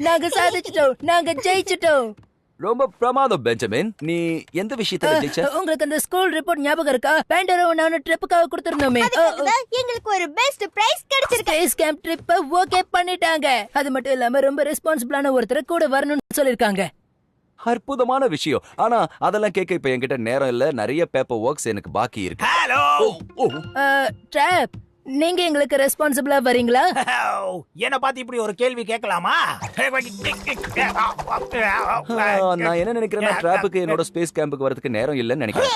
நாங்க சாதிச்சிட்டோம், நாங்க ஜெயிச்சிட்டோம். ரொம்ப பிரமாதம் பெஞ்சமின். நீ எந்த விஷயத்துல ஜெயிச்ச? உங்களுக்கு அந்த ஸ்கூல் ரிப்போர்ட் ஞாபகம் இருக்கா? பேண்டரோ நான் ட்ரிப்புக்காக கொடுத்திருந்தோமே. எங்களுக்கு ஒரு பெஸ்ட் பிரைஸ் கிடைச்சிருக்கு. ஸ்பேஸ் கேம்ப் ட்ரிப்பை ஓகே பண்ணிட்டாங்க. அது மட்டும் இல்லாம ரொம்ப ரெஸ்பான்சிபிளான ஒருத்தர் கூட வரணும்னு சொல்லிருக்காங்க. அற்புதமான விஷயம். ஆனா அதெல்லாம் கேட்க இப்ப என்கிட்ட நேரம் இல்ல. நிறைய பேப்பர் ஒர்க்ஸ் எனக்கு பாக்கி இருக்கு. ஹலோ ட்ராப், நீங்க எங்களுக்கு ரெஸ்பான்சிபிளா வரீங்களா? என்ன பார்த்து இப்படி ஒரு கேள்வி கேட்கலாமா? நான் என்ன நினைக்கிறேன்னா ட்ராப்புக்கு என்னோட ஸ்பேஸ் கேம்புக்கு வரதுக்கு நேரம் இல்லைன்னு நினைக்கிறேன்.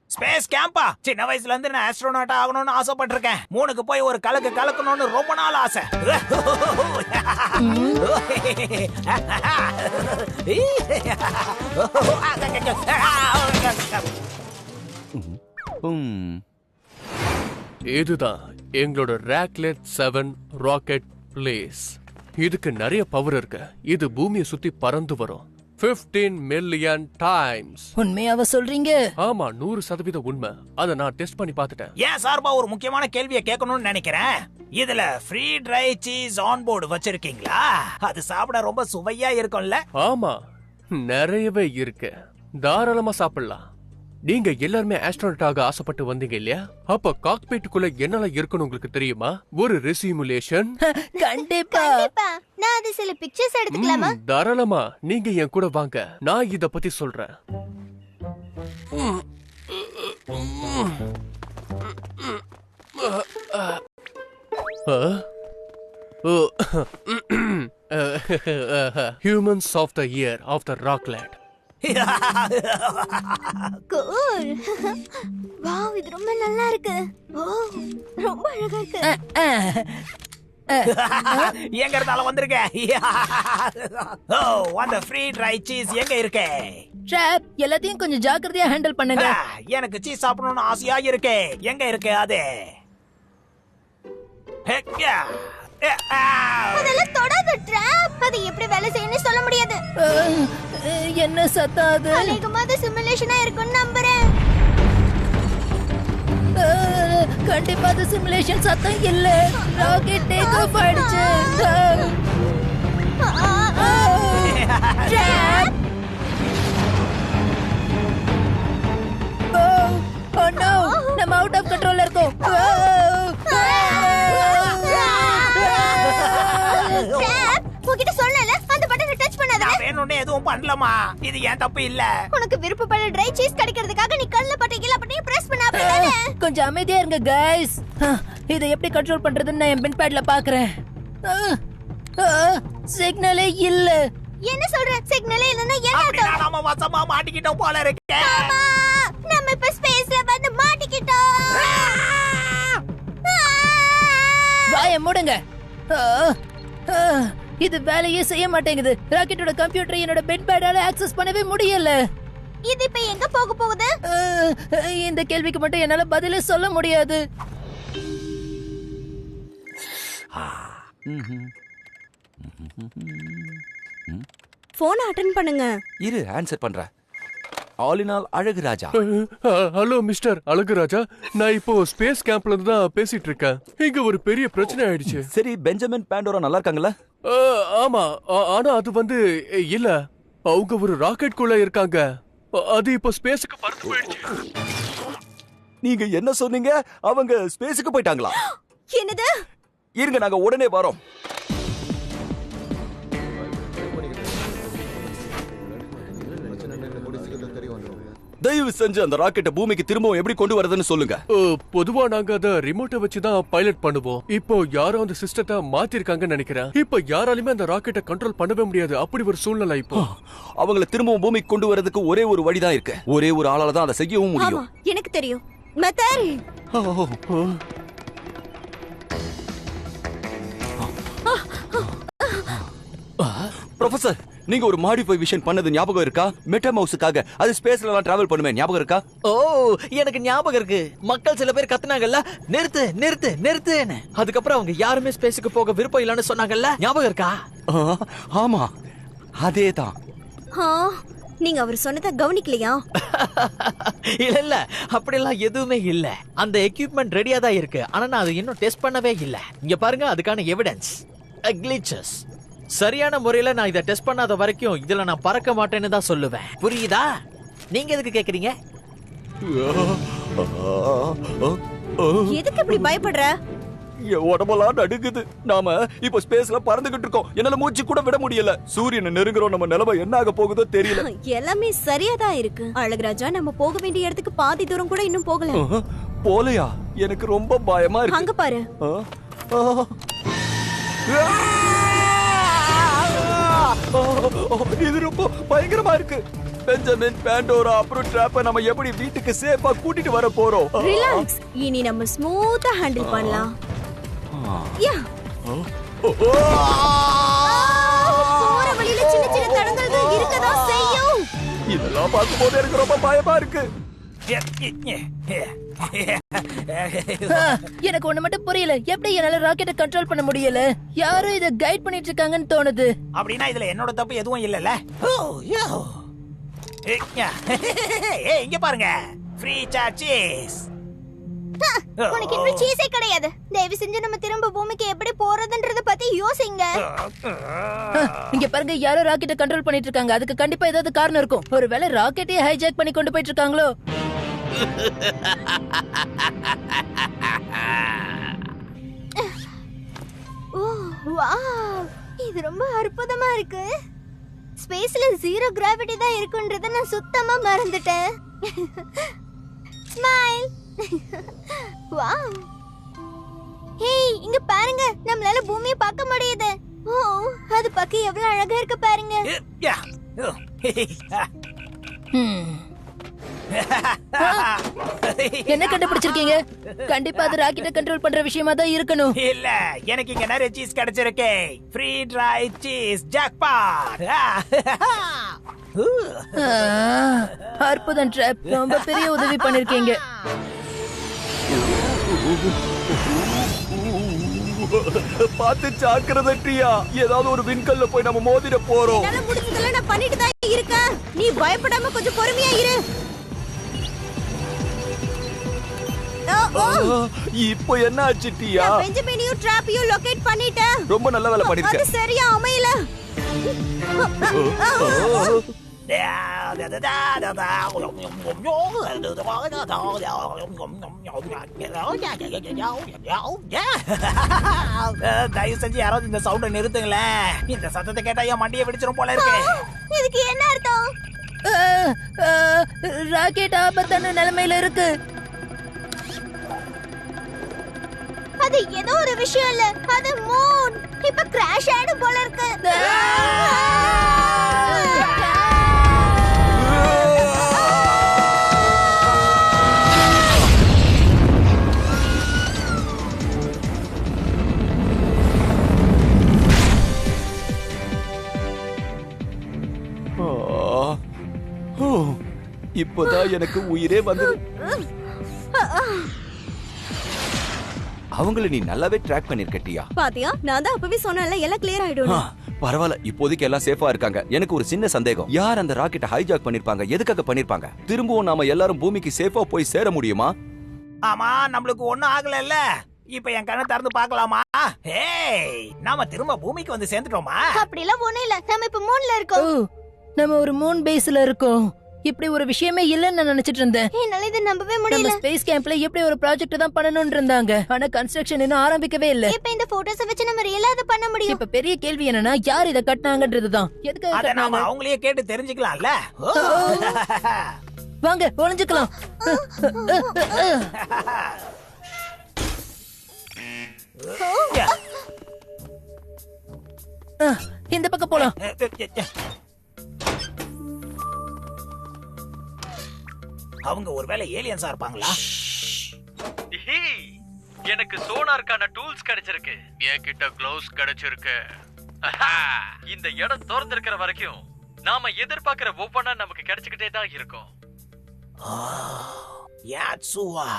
Space CAMPA? சின்ன வயசுல இருந்து நான் ஆஸ்ட்ரோநாட் ஆகணும்னு ஆசைப்பட்டிருக்கேன். மூணுக்கு போய் ஒரு கலக்கணும்னு ரொம்ப நாள் ஆசை. இதுதான் எங்களோட ராக்லெட் 7 ராக்கெட் பிளேஸ். இதுக்கு நிறைய பவர் இருக்கு. இது பூமியை சுத்தி பறந்து வரும் 15 மில்லியன் டைம்ஸ். உண்மையாவ சொல்றீங்க? ஆமா, 100% உண்மை. அத நான் டெஸ்ட் பண்ணி பார்த்துட்டேன். ஏன் சார்பா ஒரு முக்கியமான கேள்வியை கேட்கணும்னு நினைக்கிறேன். இதுல free dry cheese on board வச்சிருக்கீங்களா? அது சாப்பிட ரொம்ப சுவையா இருக்கும்ல? ஆமா, நிறையவே இருக்கு. தாராளமா சாப்பிடலாம். நீங்க எல்லாருமே ஆஸ்ட்ரோனட்டாக ஆசைப்பட்டு வந்தீங்க இல்லையா? அப்ப காக்பிட்டுக்குள்ள என்னெல்லாம் இருக்குன்னு உங்களுக்கு தெரியுமா? ஒரு ரெசிமுலேஷன். கண்டிப்பா. நான் அது சில பிக்சர்ஸ் எடுத்துக்கலாமா? தாராளமா, நீங்க என் கூட வாங்க. நான் இத பத்தி சொல்றேன். Humans of the year of the rocklet. Cool. Wow, இது ரொம்ப நல்லா இருக்கு. ஓ, ரொம்ப அழகா இருக்கு. எங்க இருந்தாலும் வந்திருக்க. ஓ, அந்த ஃப்ரீ ட்ரை சீஸ் எங்க இருக்கு? ட்ராப், எல்லாத்தையும் கொஞ்சம் ஜாக்கிரதையா ஹேண்டில் பண்ணுங்க. எனக்கு சீஸ் சாப்பிடணும்னு ஆசையா இருக்கு. எங்க இருக்கு அது? அதெல்லாம் தொடாத ட்ராப். அது எப்படி வேலை செய்யணும்னு சொல்ல முடியாது. என்ன சத்தம் அது? அநேகமா அது சிமுலேஷனா இருக்கும்னு நம்புறேன். கண்டிப்பா அது சிமுலேஷன் சத்தம் இல்ல. ராக்கெட் டேக் ஆஃப் ஆயிடுச்சு. ட்ராப். ஓ நோ, நம்ம அவுட் ஆஃப் கண்ட்ரோல்ல இருக்கோம். உன்கிட்ட சொல்லல அந்த பட்டனை டச் பண்ணாத. நான் வேணும்னே எதுவும் பண்ணலமா. இது ஏன் தப்பு இல்ல. உனக்கு விருப்பப்பட்ட ட்ரை சீஸ் கிடைக்கிறதுக்காக நீ கல்ல பட்டை கீழ பட்டை பிரஸ் பண்ண அப்படிதானே? கொஞ்சம் அமைதியா இருங்க गाइस. இதை எப்படி கண்ட்ரோல் பண்றதுன்னு நான் என் பென் பேட்ல பாக்குறேன். சிக்னலே இல்ல. என்ன சொல்ற? சிக்னலே இல்லன்னா என்ன அர்த்தம்? நாம வசமா மாட்டிக்கிட்டோம் போல இருக்கு. ஆமா, நம்ம இப்ப ஸ்பேஸ்ல வந்து மாட்டிக்கிட்டோம். வாயை மூடுங்க. இது வேலையே செய்ய மாட்டேங்குது. ராக்கெட்டோட கம்ப்யூட்டரை என்னோட பென் பேடால ஆக்சஸ் பண்ணவே முடியல. இது இப்ப எங்க போக போகுது? இந்த கேள்விக்கு மட்டும் என்னால பதிலே சொல்ல முடியாது. போன் அட்டெண்ட் பண்ணுங்க. இரு, ஆன்சர் பண்றேன். ஆல் இன் ஆல் அழகு ராஜா. ஹலோ மிஸ்டர் அழகு ராஜா, நான் இப்போ ஸ்பேஸ் கேம்ப்ல இருந்து தான் பேசிட்டு இருக்கேன். இங்க ஒரு பெரிய பிரச்சனை ஆயிடுச்சு. சரி, பெஞ்சமின் பேண்டோரா நல்லா இருக்காங்களா? ஆமா, ஆனா அது வந்து இல்ல, அவங்க ஒரு ராக்கெட் குள்ள இருக்காங்க. அது இப்போ ஸ்பேஸ்க்கு பறந்து போயிடுச்சு. நீங்க என்ன சொன்னீங்க? அவங்க ஸ்பேஸ்க்கு போயிட்டாங்களா? என்னது? இருங்க, நாங்க உடனே வரோம். தயவு செஞ்சு அந்த ராக்கெட்டை பூமிக்கு திரும்பவும் எப்படி கொண்டு வரதுன்னு சொல்லுங்க. பொதுவா நாங்க அத ரிமோட்டை வச்சுதான் பைலட் பண்ணுவோம். இப்போ யாரோ அந்த சிஸ்டத்தை மாத்திருக்காங்கன்னு நினைக்கிறேன். இப்போ யாராலுமே அந்த ராக்கெட்டை கண்ட்ரோல் பண்ணவே முடியாது. அப்படி ஒரு சூழ்நிலை இப்போ. அவங்கள திரும்பவும் பூமிக்கு கொண்டு வரதுக்கு ஒரே ஒரு வழிதான் இருக்கு. ஒரே ஒரு ஆளால தான் அதை செய்யவும் ஆமா முடியும். எனக்கு தெரியும். மெத்தல் ப்ரொஃபசர், நீங்க ஒரு மாடிஃபை விஷன் பண்ணது ஞாபகம் இருக்கா? மெட்டா மவுஸுக்காக அது ஸ்பேஸ்ல எல்லாம் டிராவல் பண்ணுமே, ஞாபகம் இருக்கா? ஓ, எனக்கு ஞாபகம் இருக்கு. மக்கள் சில பேர் கத்துனாங்கல்ல, நிறுத்து நிறுத்து நிறுத்துன்னு. அதுக்கப்புறம் அவங்க யாருமே ஸ்பேஸுக்கு போக விருப்பம் இல்லைன்னு சொன்னாங்கல்ல, ஞாபகம் இருக்கா? ஆமா, அதேதான். நீங்க அவர் சொன்னதை கவனிக்கலையா? இல்ல இல்ல, அப்படியெல்லாம் எதுவுமே இல்ல. அந்த எக்யூப்மெண்ட் ரெடியா தான் இருக்கு. ஆனா நான் அதை இன்னும் டெஸ்ட் பண்ணவே இல்ல. இங்க பாருங்க, அதுக்கான எவிடன்ஸ் கிளிச்சஸ். சரியான முறையில நான் இதை டெஸ்ட் பண்ணாத வரைக்கும் இதுல நான் பறக்க மாட்டேன்னு தான் சொல்லுவேன். புரியுதா? நீங்க எதுக்கு கேக்குறீங்க? எதுக்கு இப்படி பயப்படுற? என் உடம்பெல்லாம் நடுங்குது. நாம இப்ப ஸ்பேஸ்ல பறந்துகிட்டு இருக்கோம். என்னால மூச்சு கூட விட முடியல. சூரியனை நெருங்குறோம். நம்ம நிலைமை என்ன ஆக போகுதோ தெரியல. எல்லாமே சரியாதான் இருக்கு அழகுராஜா. நம்ம போக வேண்டிய இடத்துக்கு பாதி தூரம் கூட இன்னும் போகல. போலையா? எனக்கு ரொம்ப பயமா இருக்கு. அங்க பாரு. இது ரொம்ப பயங்கரமா இருக்கு. பெஞ்சமின், பாண்டோரா அப்புறம் ட்ராப்ப நம்ம எப்படி வீட்டுக்கு சேஃபா கூட்டிட்டு வர போறோம்? ரிலாக்ஸ். இனி நம்ம ஸ்மூத்தா ஹேண்டில் பண்ணலாம். யா. போற வழியில சின்ன சின்ன தடங்கல்கள் இருக்கதா செய்யும். இதெல்லாம் பார்க்கும்போது எனக்கு ரொம்ப பயமா இருக்கு. எனக்கு ஒண்ணு மட்டும் புரியல. எப்படி என்னால ராக்கெட்டை கண்ட்ரோல் பண்ண முடியல? யாரும் இத கைட் பண்ணிட்டு இருக்காங்கன்னு தோணுது. அப்படின்னா இதுல என்னோட தப்பு எதுவும் இல்லல. இங்க பாருங்க, ஃப்ரீ சார்ஜஸ். உனக்கு இன்னும் சீஸே கிடையாது. தயவு செஞ்சு நம்ம திரும்ப பூமிக்கு எப்படி போறதுன்றத பத்தி யோசிங்க. இங்க பாருங்க, யாரோ ராக்கெட்டை கண்ட்ரோல் பண்ணிட்டு இருக்காங்க. அதுக்கு கண்டிப்பா ஏதாவது காரணம் இருக்கும். ஒருவேளை ராக்கெட்டை ஹைஜாக் பண்ணி கொண்டு போயிட்டு இருக்காங்களோ? இது ரொம்ப அற்புதமா இருக்கு. ஸ்பேஸ்ல ஜீரோ கிராவிட்டி தான் இருக்குன்றத நான் சுத்தமா மறந்துட்டேன். ஸ்மைல். வாவ். ஹேய், இங்க பாருங்க, நம்மளால பூமியை பார்க்க முடியுது. ஓ, அது பார்க்க எவ்வளவு அழகா இருக்கு பாருங்க. என்ன கண்டுபிடிச்சிருக்கீங்க? கண்டிப்பா அது ராக்கெட்டை கண்ட்ரோல் பண்ற விஷயமா தான் இருக்கணும். இல்ல, எனக்கு இங்க நிறைய சீஸ் கிடைச்சிருக்கு. Free dry cheese jackpot. அற்புதம் ட்ராப், ரொம்ப பெரிய உதவி பண்ணிருக்கீங்க. பார்த்து ஜாக்கிரதை டியா. ஏதாவது ஒரு விண்கல்ல போய் நம்ம மோதிட போறோம். என்னால முடிஞ்சதெல்லாம் நான் பண்ணிட்டு தான் இருக்கேன். நீ பயப்படாம கொஞ்சம் பொறுமையா இரு. இப்போ என்ன ஆச்சு டியா? பெஞ்சமினையும் ட்ராப்பையும் லொகேட் பண்ணிட்டேன். ரொம்ப நல்ல வேலை பண்ணிருக்க. அது சரியா அமையல. தயவு செஞ்சு யாராவது இந்த சவுண்ட நிறுத்துங்களேன். இந்த சத்தத்தை கேட்டா என் மண்டியை வெடிச்சிரும் போல இருக்கு. இதுக்கு என்ன அர்த்தம்? ராக்கெட் ஆபத்தான நிலைமையில இருக்கு. அது ஏதோ ஒரு விஷயம் இல்ல, அது மூன். இப்ப கிராஷ் ஆயிடும் போல இருக்கு. இப்போதான் எனக்கு உயிரே வந்தது. அவங்கள நீ நல்லாவே ட்ராக் பண்ணிருக்க டியா. பாத்தியா, நான் தான் அப்பவே சொன்னேன்ல, எல்லாம் கிளியர் ஆயிடும். பரவாயில்ல, இப்போதைக்கு எல்லாம் சேஃபா இருக்காங்க. எனக்கு ஒரு சின்ன சந்தேகம். யார் அந்த ராக்கெட்டை ஹைஜாக் பண்ணிருப்பாங்க? எதுக்காக பண்ணிருப்பாங்க? திரும்பவும் நாம எல்லாரும் பூமிக்கு சேஃபா போய் சேர முடியுமா? ஆமா, நம்மளுக்கு ஒண்ணும் ஆகல. இப்ப என் கண்ணை திறந்து பார்க்கலாமா? ஏய், நாம திரும்ப பூமிக்கு வந்து சேர்ந்துட்டோமா? அப்படிலாம் ஒண்ணும் இல்ல, நம்ம இப்ப மூன்ல இருக்கோம். நம்ம ஒரு மூன் பேஸ்ல இருக்கோம். இப்படி ஒரு விஷயமே இல்லன்னு நான் நினைச்சிட்டு இருந்தேன். என்னால இதை நம்பவே நம்ம முடியல. ஸ்பேஸ் கேம்ப்ல எப்படி ஒரு ப்ராஜெக்ட் தான் பண்ணணும்னு இருந்தாங்க. ஆனா கன்ஸ்ட்ரக்ஷன் இன்னும் ஆரம்பிக்கவே இல்ல. இப்ப இந்த போட்டோஸ் வச்சு நம்ம ரியலா இத பண்ண முடியும். இப்ப பெரிய கேள்வி என்னன்னா, யார் இத கட்டினாங்கன்றதுதான். எதுக்காக அத நாம கட்டினாங்க? அவங்களையே கேட்டு தெரிஞ்சுக்கலாம்ல. வாங்க ஒளிஞ்சுக்கலாம். இந்த பக்கம் போலாம். அவங்க ஒருவேளை ஏலியன்ஸா இருப்பாங்களா? எனக்கு சோனாருக்கான டூல்ஸ் கிடைச்சிருக்கு. என்கிட்ட க்ளவுஸ் கிடைச்சிருக்கு. இந்த இடம் திறந்திருக்கிற வரைக்கும் நாம எதிர்பார்க்கிற ஒவ்வொன்னா நமக்கு கிடைச்சுக்கிட்டே தான் இருக்கும். யாட்சுவா,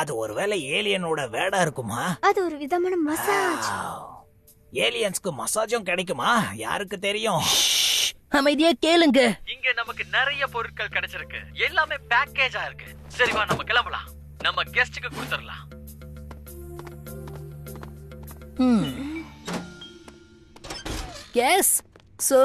அது ஒருவேளை ஏலியனோட வேடா இருக்குமா? அது ஒரு விதமான மசாஜ். ஏலியன்ஸ்க்கு மசாஜும் கிடைக்குமா? யாருக்கு தெரியும்? அமைதியா கேளுங்க. இங்க நமக்கு நிறைய பொருட்கள் கிடைச்சிருக்கு. எல்லாமே பேக்கேஜா இருக்கு. சரி வா நம்ம கிளம்பலாம். நம்ம கெஸ்டுக்கு கொடுத்துடலாம். S, so